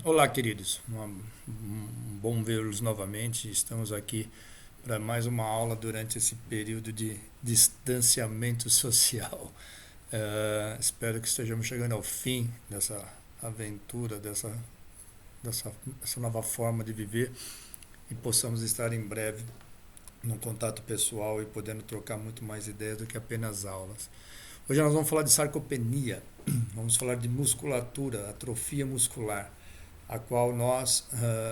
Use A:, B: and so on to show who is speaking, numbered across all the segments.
A: Olá, queridos. Bom vê-los novamente. Estamos aqui para mais uma aula durante esse período de distanciamento social. Espero que estejamos chegando ao fim dessa aventura, dessa nova forma de viver e possamos estar em breve num contato pessoal e podendo trocar muito mais ideias do que apenas aulas. Hoje nós vamos falar de sarcopenia, vamos falar de musculatura, atrofia muscular, a qual nós,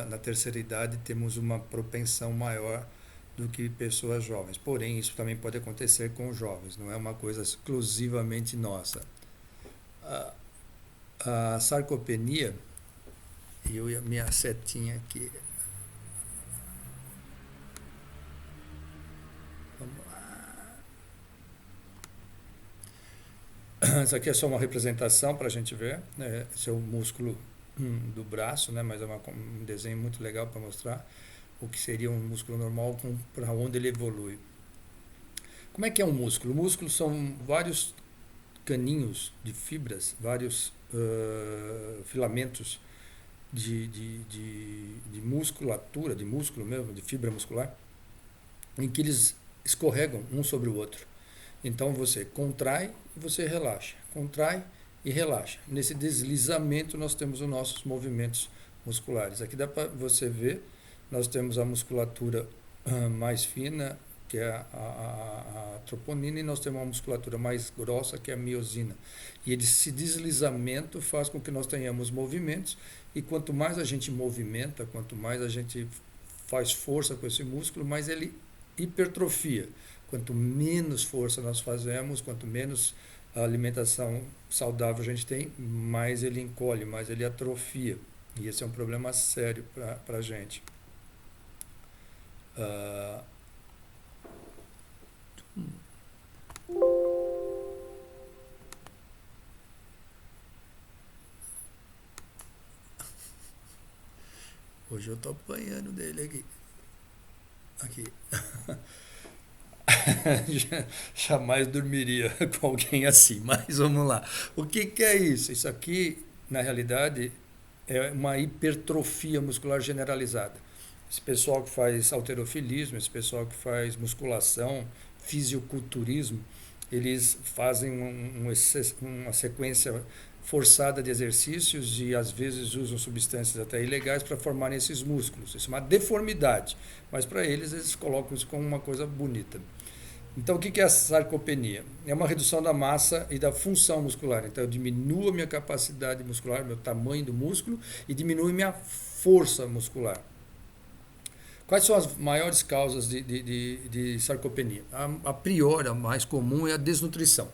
A: na terceira idade, temos uma propensão maior do que pessoas jovens. Porém, isso também pode acontecer com os jovens, não é uma coisa exclusivamente nossa. A sarcopenia, eu e a minha setinha aqui. Vamos lá. Isso aqui é só uma representação para a gente ver, né? Esse é o músculo do braço, né? Mas é um desenho muito legal para mostrar o que seria um músculo normal para onde ele evolui. Como é que é um músculo? O músculo são vários caninhos de fibras, vários filamentos de musculatura, de músculo mesmo, de fibra muscular, em que eles escorregam um sobre o outro. Então você contrai e você relaxa, contrai e relaxa. Nesse deslizamento nós temos os nossos movimentos musculares. Aqui dá para você ver, nós temos a musculatura mais fina, que é a troponina, e nós temos uma musculatura mais grossa, que é a miosina. E esse deslizamento faz com que nós tenhamos movimentos, e quanto mais a gente movimenta, quanto mais a gente faz força com esse músculo, mais ele hipertrofia. Quanto menos força nós fazemos, quanto menos alimentação saudável a gente tem, mais ele encolhe, mais ele atrofia. E esse é um problema sério para a gente. Hoje eu estou apanhando dele aqui. Aqui. Jamais dormiria com alguém assim, mas vamos lá. O que é isso? Isso aqui, na realidade, é uma hipertrofia muscular generalizada. Esse pessoal que faz halterofilismo, esse pessoal que faz musculação, fisiculturismo, eles fazem uma sequência forçada de exercícios e às vezes usam substâncias até ilegais para formar esses músculos. Isso é uma deformidade, mas para eles colocam isso como uma coisa bonita. Então, o que é a sarcopenia? É uma redução da massa e da função muscular. Então, eu diminuo a minha capacidade muscular, meu tamanho do músculo, e diminuo minha força muscular. Quais são as maiores causas de sarcopenia? A priori, a mais comum é a desnutrição.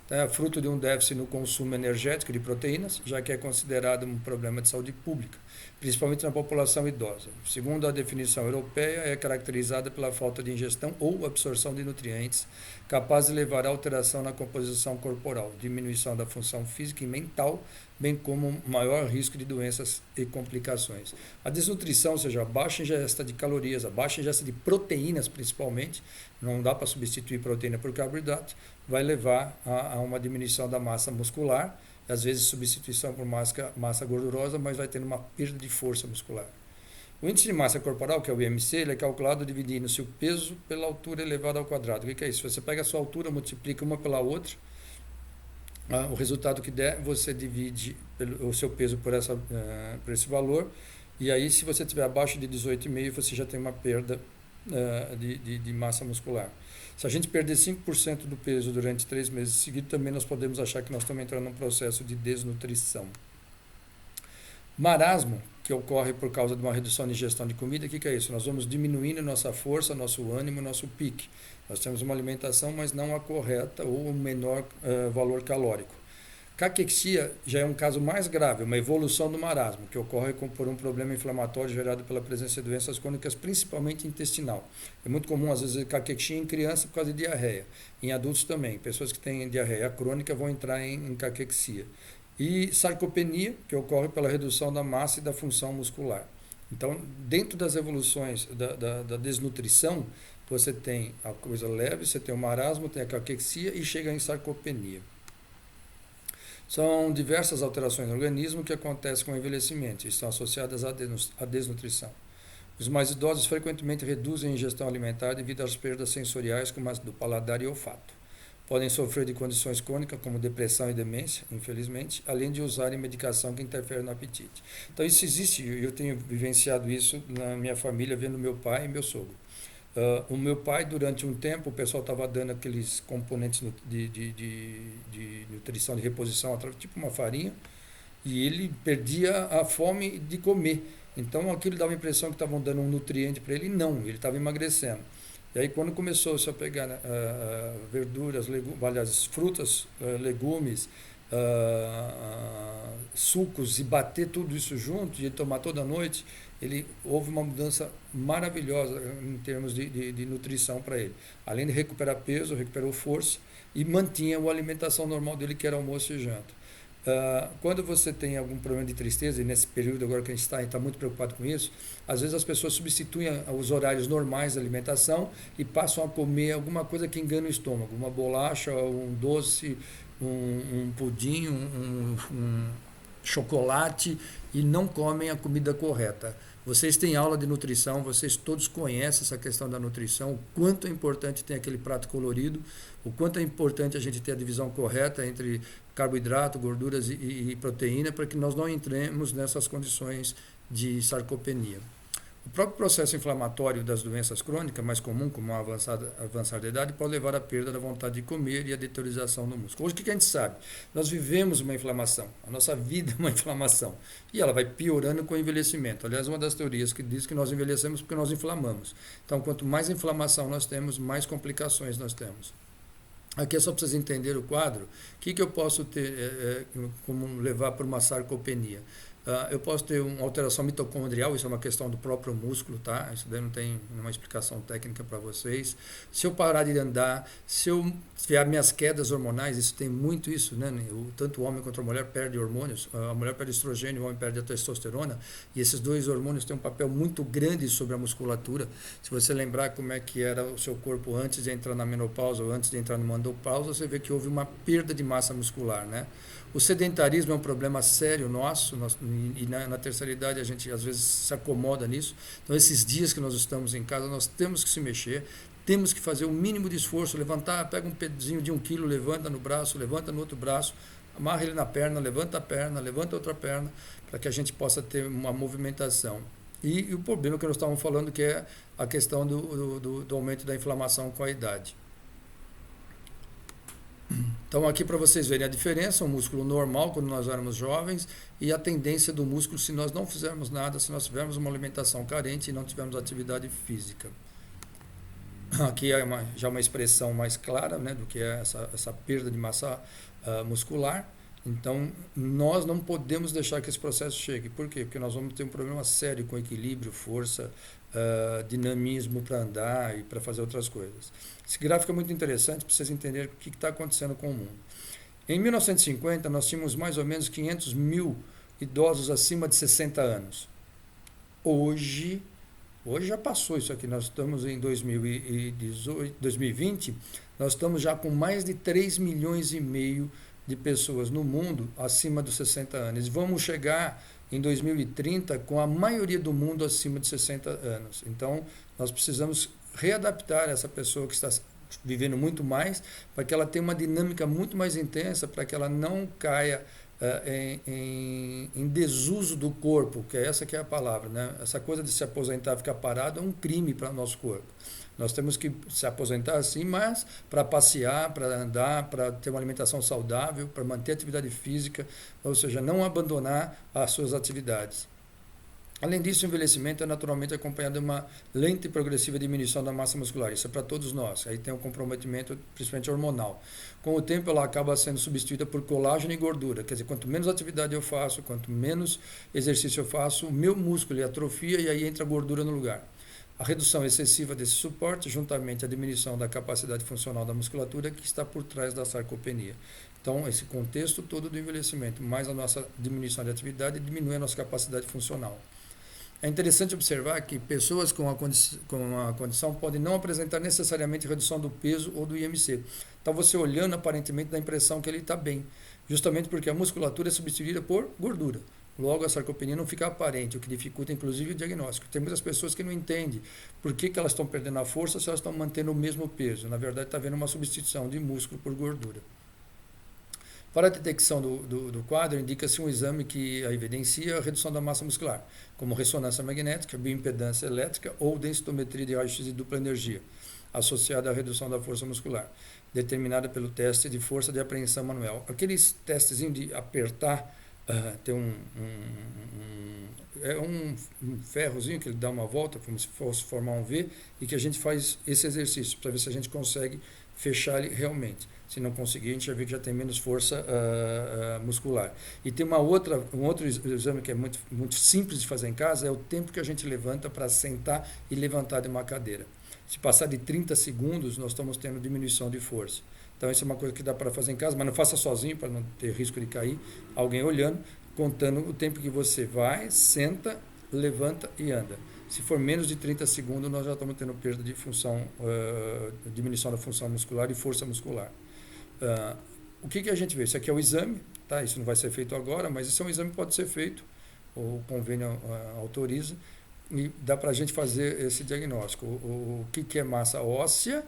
A: É fruto de um déficit no consumo energético de proteínas, já que é considerado um problema de saúde pública, principalmente na população idosa. Segundo a definição europeia, é caracterizada pela falta de ingestão ou absorção de nutrientes, capaz de levar a alteração na composição corporal, diminuição da função física e mental, bem como maior risco de doenças e complicações. A desnutrição, ou seja, a baixa ingesta de calorias, a baixa ingesta de proteínas principalmente, não dá para substituir proteína por carboidrato, vai levar a uma diminuição da massa muscular, às vezes substituição por massa gordurosa, mas vai tendo uma perda de força muscular. O índice de massa corporal, que é o IMC, ele é calculado dividindo seu peso pela altura elevada ao quadrado. O que é isso? Você pega a sua altura, multiplica uma pela outra, o resultado que der, você divide o seu peso por esse valor, e aí se você estiver abaixo de 18,5, você já tem uma perda de massa muscular. Se a gente perder 5% do peso durante 3 meses seguidos, também nós podemos achar que nós estamos entrando num processo de desnutrição. Marasmo, que ocorre por causa de uma redução de ingestão de comida, o que é isso? Nós vamos diminuindo nossa força, nosso ânimo, nosso pique. Nós temos uma alimentação, mas não a correta ou um menor valor calórico. Caquexia já é um caso mais grave, uma evolução do marasmo, que ocorre por um problema inflamatório gerado pela presença de doenças crônicas, principalmente intestinal. É muito comum, às vezes, caquexia em criança por causa de diarreia. Em adultos também. Pessoas que têm diarreia crônica vão entrar em caquexia. E sarcopenia, que ocorre pela redução da massa e da função muscular. Então, dentro das evoluções da desnutrição, você tem a coisa leve, você tem o marasmo, tem a caquexia e chega em sarcopenia. São diversas alterações no organismo que acontecem com o envelhecimento e estão associadas à desnutrição. Os mais idosos frequentemente reduzem a ingestão alimentar devido às perdas sensoriais, como as do paladar e olfato. Podem sofrer de condições crônicas, como depressão e demência, infelizmente, além de usarem medicação que interfere no apetite. Então, isso existe, eu tenho vivenciado isso na minha família, vendo meu pai e meu sogro. O meu pai, durante um tempo, o pessoal estava dando aqueles componentes de nutrição, de reposição, tipo uma farinha, e ele perdia a fome de comer. Então aquilo dava a impressão que estavam dando um nutriente para ele, não, ele estava emagrecendo. E aí quando começou-se a pegar verduras, aliás, frutas, legumes, sucos e bater tudo isso junto e ele tomar toda noite, houve uma mudança maravilhosa em termos de nutrição para ele. Além de recuperar peso, recuperou força e mantinha a alimentação normal dele, que era almoço e janta. Quando você tem algum problema de tristeza, e nesse período agora que a gente está muito preocupado com isso, às vezes as pessoas substituem os horários normais da alimentação e passam a comer alguma coisa que engana o estômago, uma bolacha, um doce, um pudim, um chocolate, e não comem a comida correta. Vocês têm aula de nutrição, vocês todos conhecem essa questão da nutrição, o quanto é importante ter aquele prato colorido, o quanto é importante a gente ter a divisão correta entre carboidrato, gorduras e proteína, para que nós não entremos nessas condições de sarcopenia. O próprio processo inflamatório das doenças crônicas, mais comum, como a avançar da idade, pode levar à perda da vontade de comer e à deteriorização do músculo. Hoje, o que a gente sabe? Nós vivemos uma inflamação, a nossa vida é uma inflamação, e ela vai piorando com o envelhecimento. Aliás, uma das teorias que diz que nós envelhecemos porque nós inflamamos. Então, quanto mais inflamação nós temos, mais complicações nós temos. Aqui é só para vocês entenderem o quadro. O que eu posso ter como levar para uma sarcopenia? Eu posso ter uma alteração mitocondrial, isso é uma questão do próprio músculo, tá? Isso daí não tem uma explicação técnica para vocês. Se eu parar de andar, se eu tiver minhas quedas hormonais, isso tem muito isso, né? Tanto o homem quanto a mulher perde hormônios, a mulher perde estrogênio, o homem perde a testosterona, e esses dois hormônios têm um papel muito grande sobre a musculatura. Se você lembrar como é que era o seu corpo antes de entrar na menopausa ou antes de entrar numa andropausa, você vê que houve uma perda de massa muscular, né? O sedentarismo é um problema sério nosso, e na terceira idade a gente às vezes se acomoda nisso. Então, esses dias que nós estamos em casa, nós temos que se mexer, temos que fazer o mínimo de esforço, levantar, pega um pezinho de 1 quilo, levanta no braço, levanta no outro braço, amarra ele na perna, levanta outra perna, para que a gente possa ter uma movimentação. E o problema que nós estávamos falando, que é a questão do aumento da inflamação com a idade. Então, aqui para vocês verem a diferença, o músculo normal quando nós éramos jovens e a tendência do músculo se nós não fizermos nada, se nós tivermos uma alimentação carente e não tivermos atividade física. Aqui é já uma expressão mais clara, né, do que é essa perda de massa muscular. Então, nós não podemos deixar que esse processo chegue. Por quê? Porque nós vamos ter um problema sério com equilíbrio, força, dinamismo para andar e para fazer outras coisas. Esse gráfico é muito interessante para vocês entenderem o que está acontecendo com o mundo. Em 1950, nós tínhamos mais ou menos 500 mil idosos acima de 60 anos. Hoje já passou isso aqui, nós estamos em 2020, nós estamos já com mais de 3 milhões e meio de pessoas no mundo acima dos 60 anos. Vamos chegar em 2030 com a maioria do mundo acima de 60 anos. Então, nós precisamos readaptar essa pessoa que está vivendo muito mais, para que ela tenha uma dinâmica muito mais intensa, para que ela não caia em desuso do corpo, que é essa que é a palavra, né? Essa coisa de se aposentar, ficar parado, é um crime para o nosso corpo. Nós temos que se aposentar assim, mas para passear, para andar, para ter uma alimentação saudável, para manter a atividade física, ou seja, não abandonar as suas atividades. Além disso, o envelhecimento é naturalmente acompanhado de uma lenta e progressiva diminuição da massa muscular. Isso é para todos nós. Aí tem um comprometimento, principalmente hormonal. Com o tempo, ela acaba sendo substituída por colágeno e gordura. Quer dizer, quanto menos atividade eu faço, quanto menos exercício eu faço, o meu músculo ele atrofia e aí entra a gordura no lugar. A redução excessiva desse suporte, juntamente à diminuição da capacidade funcional da musculatura, que está por trás da sarcopenia. Então, esse contexto todo do envelhecimento, mais a nossa diminuição de atividade, diminui a nossa capacidade funcional. É interessante observar que pessoas com a condição podem não apresentar necessariamente redução do peso ou do IMC. Então, você olhando, aparentemente dá a impressão que ele está bem. justamente porque a musculatura é substituída por gordura. Logo, a sarcopenia não fica aparente, o que dificulta inclusive o diagnóstico. Tem muitas pessoas que não entendem por que elas estão perdendo a força se elas estão mantendo o mesmo peso. Na verdade, está havendo uma substituição de músculo por gordura. Para a detecção do quadro, indica-se um exame que evidencia a redução da massa muscular, como ressonância magnética, bioimpedância elétrica ou densitometria de raio-x de dupla energia, associada à redução da força muscular, determinada pelo teste de força de apreensão manual. Aqueles testezinhos de apertar, tem um ferrozinho que ele dá uma volta, como se fosse formar um V, e que a gente faz esse exercício para ver se a gente consegue fechar ele realmente. Se não conseguir, a gente já vê que já tem menos força muscular. E tem um outro exame que é muito simples de fazer em casa, é o tempo que a gente levanta para sentar e levantar de uma cadeira. Se passar de 30 segundos, nós estamos tendo diminuição de força. Então, isso é uma coisa que dá para fazer em casa, mas não faça sozinho, para não ter risco de cair. Alguém olhando, contando o tempo que você vai, senta, levanta e anda. Se for menos de 30 segundos, nós já estamos tendo perda de função, diminuição da função muscular e força muscular. O que a gente vê? Isso aqui é o exame, tá? Isso não vai ser feito agora, mas isso é um exame que pode ser feito, o convênio autoriza, e dá para a gente fazer esse diagnóstico. O que é massa óssea,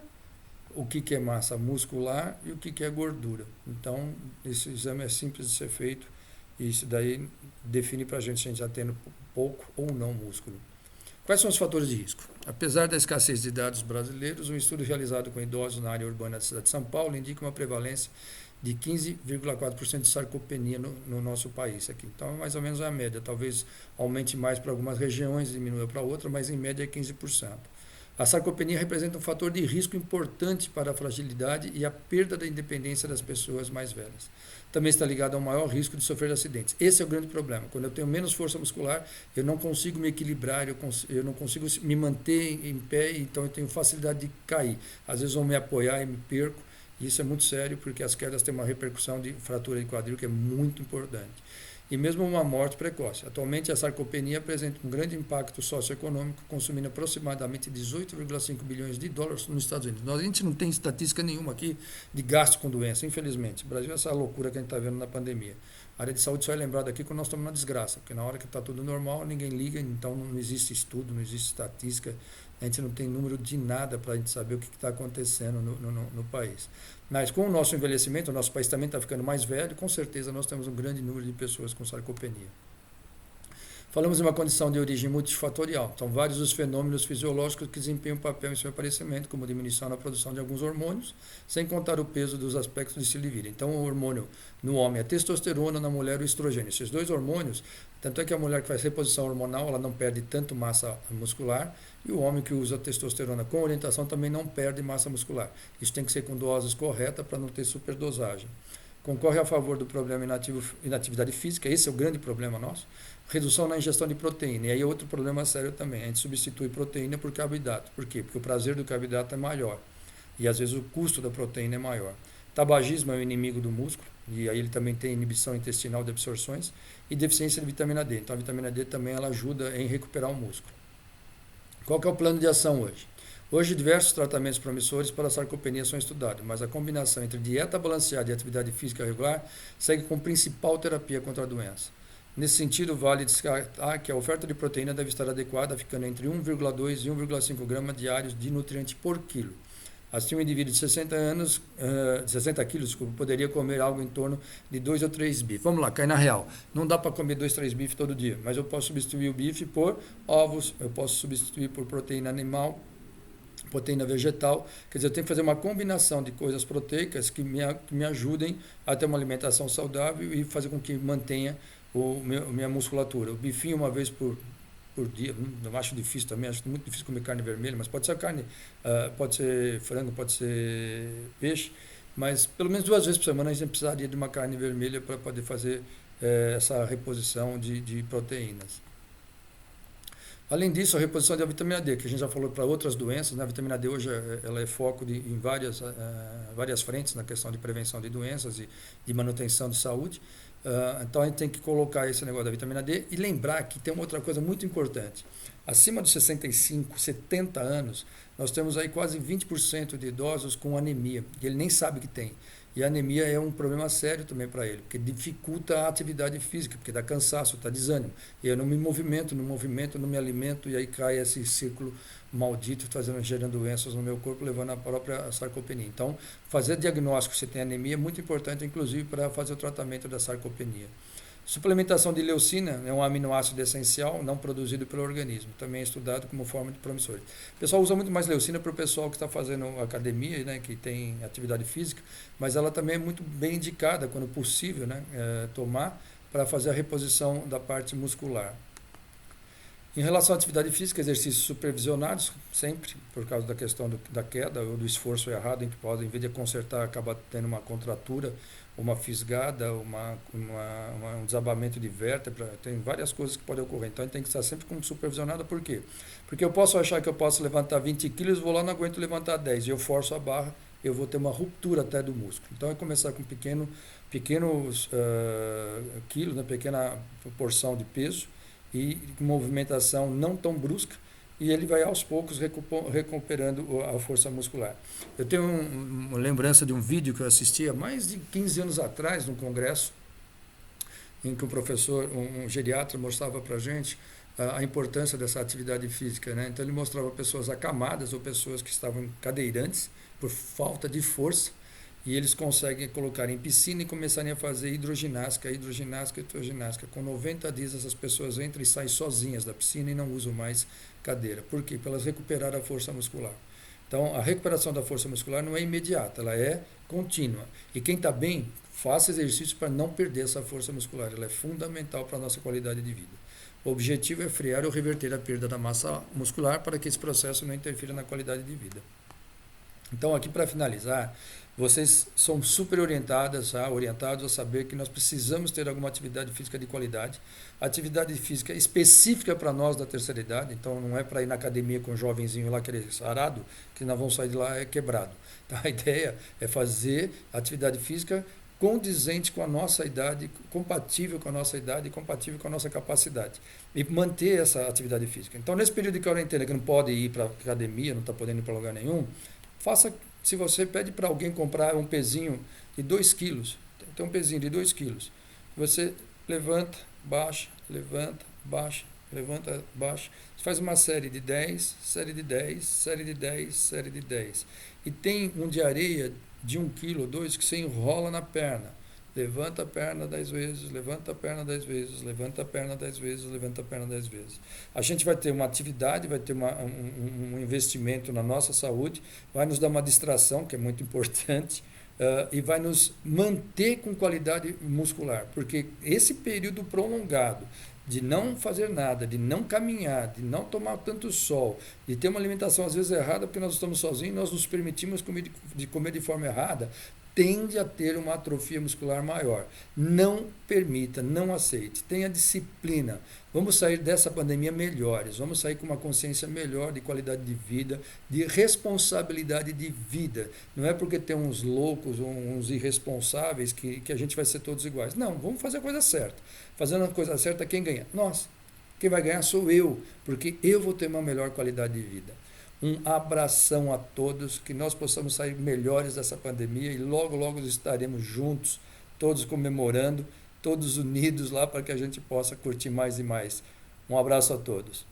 A: o que é massa muscular e o que é gordura. Então, esse exame é simples de ser feito e isso daí define para a gente se a gente está tendo pouco ou não músculo. Quais são os fatores de risco? Apesar da escassez de dados brasileiros, um estudo realizado com idosos na área urbana da cidade de São Paulo indica uma prevalência de 15,4% de sarcopenia no nosso país aqui. Então, mais ou menos a média. Talvez aumente mais para algumas regiões, diminua para outras, mas em média é 15%. A sarcopenia representa um fator de risco importante para a fragilidade e a perda da independência das pessoas mais velhas. Também está ligado ao maior risco de sofrer acidentes. Esse é o grande problema. Quando eu tenho menos força muscular, eu não consigo me equilibrar, eu não consigo me manter em pé, então eu tenho facilidade de cair. Às vezes vou me apoiar e me perco. Isso é muito sério, porque as quedas têm uma repercussão de fratura de quadril que é muito importante. E mesmo uma morte precoce. Atualmente, a sarcopenia apresenta um grande impacto socioeconômico, consumindo aproximadamente 18,5 bilhões de dólares nos Estados Unidos. A gente não tem estatística nenhuma aqui de gasto com doença, infelizmente. O Brasil é essa loucura que a gente está vendo na pandemia. A área de saúde só é lembrada aqui quando nós estamos na desgraça, porque na hora que está tudo normal, ninguém liga, então não existe estudo, não existe estatística, a gente não tem número de nada para a gente saber o que está acontecendo no país. Mas com o nosso envelhecimento, o nosso país também está ficando mais velho, com certeza nós temos um grande número de pessoas com sarcopenia. Falamos de uma condição de origem multifatorial. São vários os fenômenos fisiológicos que desempenham um papel em seu aparecimento, como diminuição na produção de alguns hormônios, sem contar o peso dos aspectos de estilo de vida. Então, o hormônio no homem é a testosterona, na mulher o estrogênio. Esses dois hormônios, tanto é que a mulher que faz reposição hormonal, ela não perde tanto massa muscular, e o homem que usa testosterona com orientação também não perde massa muscular. Isso tem que ser com doses corretas para não ter superdosagem. Concorre a favor do problema inatividade física, esse é o grande problema nosso. Redução na ingestão de proteína, e aí é outro problema sério também. A gente substitui proteína por carboidrato. Por quê? Porque o prazer do carboidrato é maior, e às vezes o custo da proteína é maior. Tabagismo é o inimigo do músculo, e aí ele também tem inibição intestinal de absorções, e deficiência de vitamina D. Então a vitamina D também ela ajuda em recuperar o músculo. Qual que é o plano de ação hoje? Hoje, diversos tratamentos promissores para a sarcopenia são estudados, mas a combinação entre dieta balanceada e atividade física regular segue como principal terapia contra a doença. Nesse sentido, vale destacar que a oferta de proteína deve estar adequada, ficando entre 1,2 e 1,5 gramas diários de nutriente por quilo. Assim, um indivíduo de 60 quilos poderia comer algo em torno de 2 ou 3 bifes. Vamos lá, cai na real. Não dá para comer 2, 3 bifes todo dia, mas eu posso substituir o bife por ovos, eu posso substituir por proteína animal, proteína vegetal. Quer dizer, eu tenho que fazer uma combinação de coisas proteicas que me ajudem a ter uma alimentação saudável e fazer com que mantenha minha musculatura. O bifinho uma vez por dia, não acho difícil também, acho muito difícil comer carne vermelha, mas pode ser carne, pode ser frango, pode ser peixe, mas pelo menos 2 vezes por semana a gente precisaria de uma carne vermelha para poder fazer essa reposição de proteínas. Além disso, a reposição da vitamina D, que a gente já falou para outras doenças, né? A vitamina D hoje ela é foco em várias frentes na questão de prevenção de doenças e de manutenção de saúde. Então a gente tem que colocar esse negócio da vitamina D e lembrar que tem uma outra coisa muito importante. Acima dos 65, 70 anos, nós temos aí quase 20% de idosos com anemia, e ele nem sabe que tem. E a anemia é um problema sério também para ele, porque dificulta a atividade física, porque dá cansaço, dá desânimo. E eu não me movimento, não me alimento, e aí cai esse ciclo maldito, gerando doenças no meu corpo, levando à própria sarcopenia. Então, fazer diagnóstico se tem anemia é muito importante, inclusive para fazer o tratamento da sarcopenia. Suplementação de leucina é um aminoácido essencial não produzido pelo organismo, também é estudado como forma de promissor. O pessoal usa muito mais leucina para o pessoal que está fazendo academia, né, que tem atividade física, mas ela também é muito bem indicada, quando possível, né, tomar para fazer a reposição da parte muscular. Em relação à atividade física, exercícios supervisionados, sempre, por causa da questão da queda ou do esforço errado, em que pode, em vez de consertar, acaba tendo uma contratura, uma fisgada, um desabamento de vértebra, tem várias coisas que podem ocorrer. Então, a gente tem que estar sempre como supervisionado, por quê? Porque eu posso achar que eu posso levantar 20 quilos, vou lá, não aguento levantar 10, e eu forço a barra, eu vou ter uma ruptura até do músculo. Então, é começar com pequenos quilos, né, pequena porção de peso, e movimentação não tão brusca, e ele vai aos poucos recuperando a força muscular. Eu tenho uma lembrança de um vídeo que eu assisti há mais de 15 anos atrás, num congresso, em que um professor, um geriatra, mostrava para a gente a importância dessa atividade física, né? Então ele mostrava pessoas acamadas ou pessoas que estavam cadeirantes por falta de força, e eles conseguem colocar em piscina e começarem a fazer hidroginástica. Com 90 dias essas pessoas entram e saem sozinhas da piscina e não usam mais cadeira. Por quê? Para elas recuperar a força muscular. Então, a recuperação da força muscular não é imediata, ela é contínua. E quem está bem, faça exercício para não perder essa força muscular. Ela é fundamental para a nossa qualidade de vida. O objetivo é frear ou reverter a perda da massa muscular para que esse processo não interfira na qualidade de vida. Então, aqui para finalizar, vocês são super orientados a saber que nós precisamos ter alguma atividade física de qualidade. Atividade física específica para nós da terceira idade, então não é para ir na academia com um jovenzinho lá querer sarado, que nós vamos sair de lá quebrado. Então, a ideia é fazer atividade física condizente com a nossa idade, compatível com a nossa idade, compatível com a nossa capacidade. E manter essa atividade física. Então, nesse período de quarentena, que não pode ir para a academia, não está podendo ir para lugar nenhum, se você pede para alguém comprar um pezinho de 2 quilos, tem um pezinho de 2 quilos, você levanta, baixa, levanta, baixa, levanta, baixa, você faz uma série de 10, série de 10, série de 10, série de 10. E tem um de areia de 1 quilo, 2, que você enrola na perna. Levanta a perna 10 vezes, levanta a perna 10 vezes, levanta a perna 10 vezes, levanta a perna 10 vezes. A gente vai ter uma atividade, vai ter um investimento na nossa saúde, vai nos dar uma distração, que é muito importante, e vai nos manter com qualidade muscular, porque esse período prolongado de não fazer nada, de não caminhar, de não tomar tanto sol, de ter uma alimentação às vezes errada, porque nós estamos sozinhos, nós nos permitimos comer de forma errada, tende a ter uma atrofia muscular maior. Não permita, não aceite, tenha disciplina. Vamos sair dessa pandemia melhores, vamos sair com uma consciência melhor de qualidade de vida, de responsabilidade de vida. Não é porque tem uns loucos, uns irresponsáveis que a gente vai ser todos iguais. Não, vamos fazer a coisa certa. Fazendo a coisa certa, quem ganha? Nós. Quem vai ganhar sou eu, porque eu vou ter uma melhor qualidade de vida. Um abração a todos, que nós possamos sair melhores dessa pandemia e logo, logo estaremos juntos, todos comemorando, todos unidos lá para que a gente possa curtir mais e mais. Um abraço a todos.